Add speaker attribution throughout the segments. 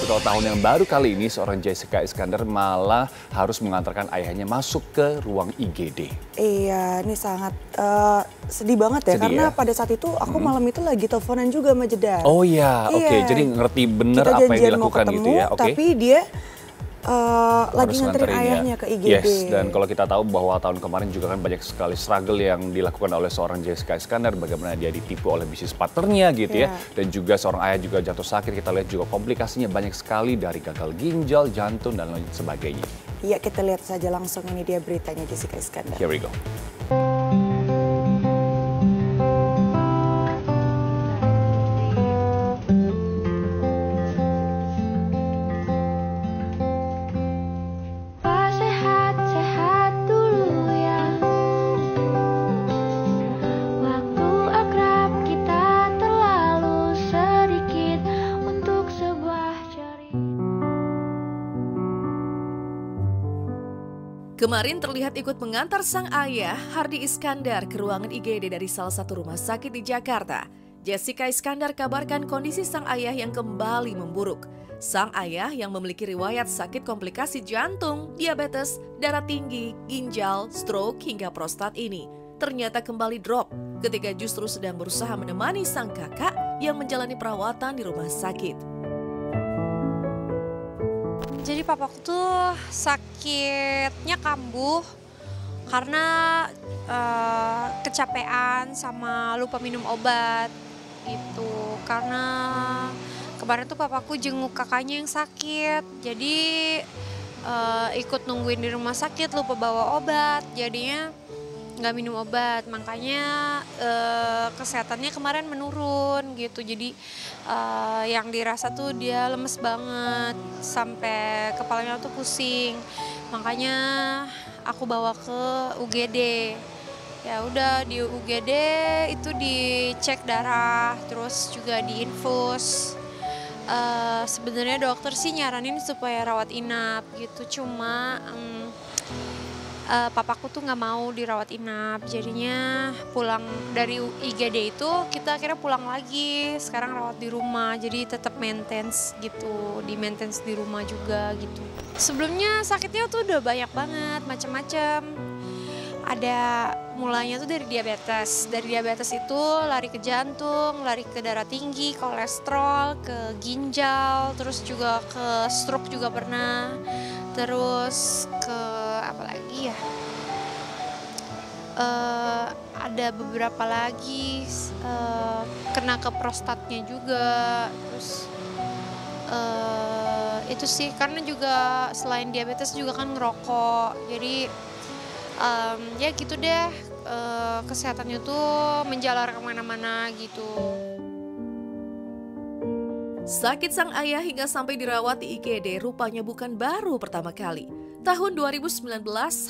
Speaker 1: Tapi kalau tahun yang baru kali ini, seorang Jessica Iskandar malah harus mengantarkan ayahnya masuk ke ruang IGD.
Speaker 2: Iya, ini sangat sedih banget ya.
Speaker 1: Sedih
Speaker 2: karena
Speaker 1: ya?
Speaker 2: pada saat itu aku malam itu lagi teleponan juga sama Jeddah.
Speaker 1: Oh iya, oke. Jadi ngerti bener
Speaker 2: Kita
Speaker 1: apa yang
Speaker 2: janjian mau
Speaker 1: dilakukan
Speaker 2: ketemu,
Speaker 1: gitu ya. Oke.
Speaker 2: Tapi dia lagi
Speaker 1: Harus
Speaker 2: nganterin
Speaker 1: nganterin
Speaker 2: ayahnya ke IGD.
Speaker 1: Yes, dan kalau kita tahu bahwa tahun kemarin juga kan banyak sekali struggle yang dilakukan oleh seorang Jessica Iskandar, bagaimana dia ditipu oleh bisnis partnernya gitu ya. Dan juga seorang ayah juga jatuh sakit, kita lihat juga komplikasinya banyak sekali dari gagal ginjal, jantung, dan lain sebagainya.
Speaker 2: Iya, kita lihat saja langsung, ini dia beritanya Jessica Iskandar.
Speaker 1: Here we go.
Speaker 3: Kemarin terlihat ikut mengantar sang ayah, Hardy Iskandar, ke ruangan IGD dari salah satu rumah sakit di Jakarta. Jessica Iskandar kabarkan kondisi sang ayah yang kembali memburuk. Sang ayah yang memiliki riwayat sakit komplikasi jantung, diabetes, darah tinggi, ginjal, stroke, hingga prostat ini ternyata kembali drop ketika justru sedang berusaha menemani sang kakak yang menjalani perawatan di rumah sakit.
Speaker 4: Jadi papaku tuh sakitnya kambuh karena kecapean sama lupa minum obat gitu. Karena kemarin tuh papaku jenguk kakaknya yang sakit, jadi ikut nungguin di rumah sakit, lupa bawa obat, jadinya nggak minum obat, makanya kesehatannya kemarin menurun gitu. Jadi yang dirasa tuh dia lemes banget sampai kepalanya tuh pusing, makanya aku bawa ke UGD. Ya udah di UGD itu dicek darah, terus juga diinfus. Sebenarnya dokter sih nyaranin supaya rawat inap gitu, cuma papaku tuh nggak mau dirawat inap, jadinya pulang dari IGD itu kita akhirnya pulang lagi, sekarang rawat di rumah, jadi tetap maintenance gitu, di maintenance di rumah juga gitu. Sebelumnya sakitnya tuh udah banyak banget, macam-macam. Ada mulanya tuh dari diabetes itu lari ke jantung, lari ke darah tinggi, kolesterol, ke ginjal, terus juga ke stroke juga pernah, terus ke apa lagi ya, ada beberapa lagi, kena ke prostatnya juga, terus itu sih karena juga selain diabetes juga kan ngerokok, jadi ya gitu deh, kesehatannya tuh menjalar kemana-mana gitu.
Speaker 3: Sakit sang ayah hingga sampai dirawat di IGD rupanya bukan baru pertama kali. Tahun 2019,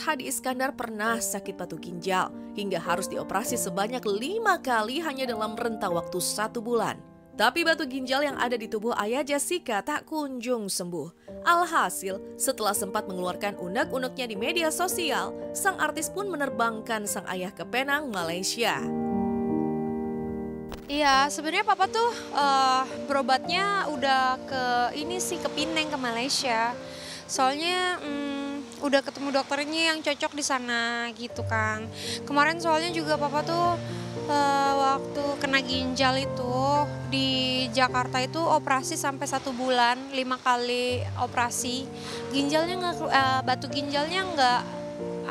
Speaker 3: Hardy Iskandar pernah sakit batu ginjal hingga harus dioperasi sebanyak 5 kali hanya dalam rentang waktu 1 bulan. Tapi batu ginjal yang ada di tubuh ayah Jessica tak kunjung sembuh. Alhasil, setelah sempat mengeluarkan unek-uneknya di media sosial, sang artis pun menerbangkan sang ayah ke Penang, Malaysia.
Speaker 4: Iya, sebenarnya papa tuh berobatnya udah ke ke Penang, ke Malaysia. Soalnya udah ketemu dokternya yang cocok di sana gitu kan. Kemarin soalnya juga papa tuh waktu kena ginjal itu di Jakarta itu operasi sampai 1 bulan, 5 kali operasi. Ginjalnya batu ginjalnya nggak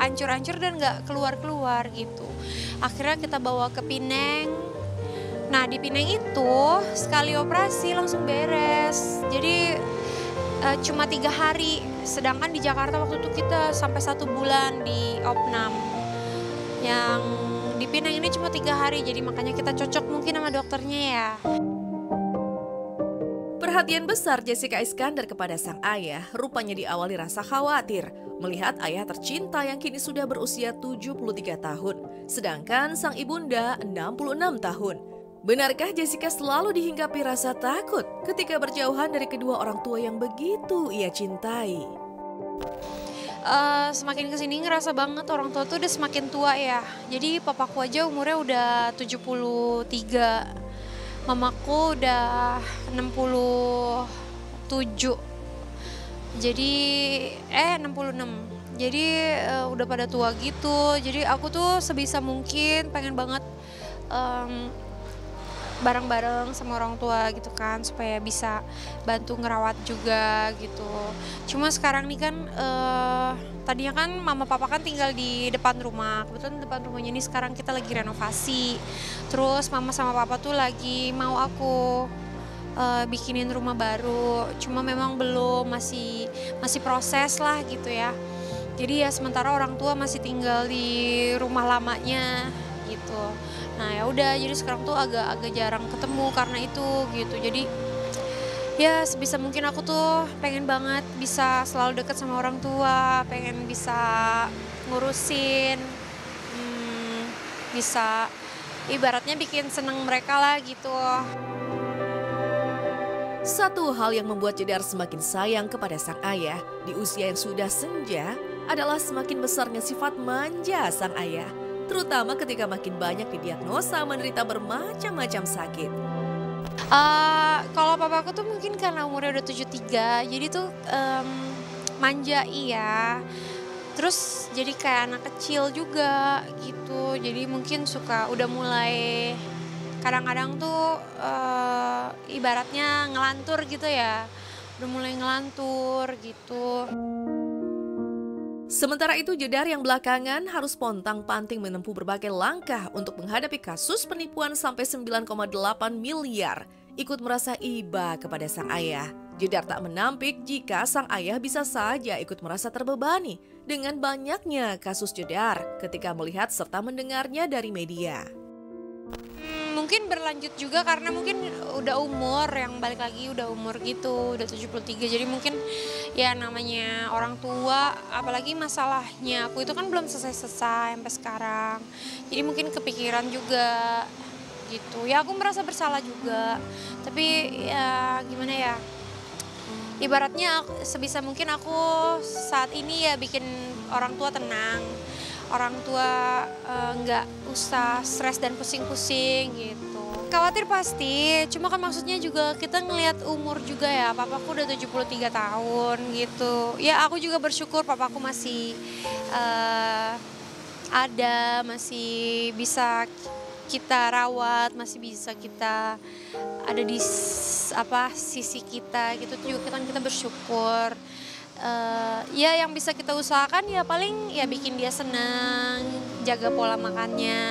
Speaker 4: hancur-hancur dan nggak keluar-keluar gitu. Akhirnya kita bawa ke Penang. Nah di Penang itu sekali operasi langsung beres, jadi cuma 3 hari. Sedangkan di Jakarta waktu itu kita sampai 1 bulan di opnam. Yang di Penang ini cuma 3 hari, jadi makanya kita cocok mungkin sama dokternya ya.
Speaker 3: Perhatian besar Jessica Iskandar kepada sang ayah rupanya diawali rasa khawatir melihat ayah tercinta yang kini sudah berusia 73 tahun, sedangkan sang ibunda 66 tahun. Benarkah Jessica selalu dihinggapi rasa takut ketika berjauhan dari kedua orang tua yang begitu ia cintai?
Speaker 4: Semakin kesini ngerasa banget orang tua tuh udah semakin tua ya. Jadi papaku aja umurnya udah 73, mamaku udah 63 67. Jadi 66. Jadi udah pada tua gitu. Jadi aku tuh sebisa mungkin pengen banget bareng-bareng sama orang tua gitu kan, supaya bisa bantu ngerawat juga gitu. Cuma sekarang nih kan tadinya kan mama papa kan tinggal di depan rumah. Kebetulan depan rumahnya ini sekarang kita lagi renovasi. Terus mama sama papa tuh lagi mau aku bikinin rumah baru. Cuma memang belum, masih proses lah gitu ya. Jadi ya sementara orang tua masih tinggal di rumah lamanya gitu. Nah ya udah, jadi sekarang tuh agak jarang ketemu karena itu gitu. Jadi ya sebisa mungkin aku tuh pengen banget bisa selalu deket sama orang tua, pengen bisa ngurusin, bisa ibaratnya bikin seneng mereka lah gitu.
Speaker 3: Satu hal yang membuat Jedar semakin sayang kepada sang ayah di usia yang sudah senja adalah semakin besarnya sifat manja sang ayah, terutama ketika makin banyak didiagnosa menderita bermacam-macam sakit.
Speaker 4: Kalau papaku tuh mungkin karena umurnya udah 73, jadi tuh manja iya. Terus jadi kayak anak kecil juga gitu, jadi mungkin suka udah mulai kadang-kadang tuh ibaratnya ngelantur gitu ya, udah mulai ngelantur gitu.
Speaker 3: Sementara itu Jedar yang belakangan harus pontang-panting menempuh berbagai langkah untuk menghadapi kasus penipuan sampai 9,8 miliar, ikut merasa iba kepada sang ayah. Jedar tak menampik jika sang ayah bisa saja ikut merasa terbebani dengan banyaknya kasus Jedar ketika melihat serta mendengarnya dari media.
Speaker 4: Mungkin berlanjut juga karena mungkin udah umur, yang balik lagi udah umur gitu, udah 73. Jadi mungkin ya namanya orang tua, apalagi masalahnya aku itu kan belum selesai-selesai sampai sekarang. Jadi mungkin kepikiran juga gitu. Ya aku merasa bersalah juga. Tapi ya gimana ya, ibaratnya sebisa mungkin aku saat ini ya bikin orang tua tenang. Orang tua nggak usah stres dan pusing-pusing gitu. Khawatir pasti, cuma kan maksudnya juga kita ngelihat umur juga ya. Papaku udah 73 tahun gitu. Ya aku juga bersyukur papaku masih ada, masih bisa kita rawat, masih bisa kita ada di sisi kita gitu. Juga kita bersyukur. Ya yang bisa kita usahakan ya paling ya bikin dia senang, jaga pola makannya,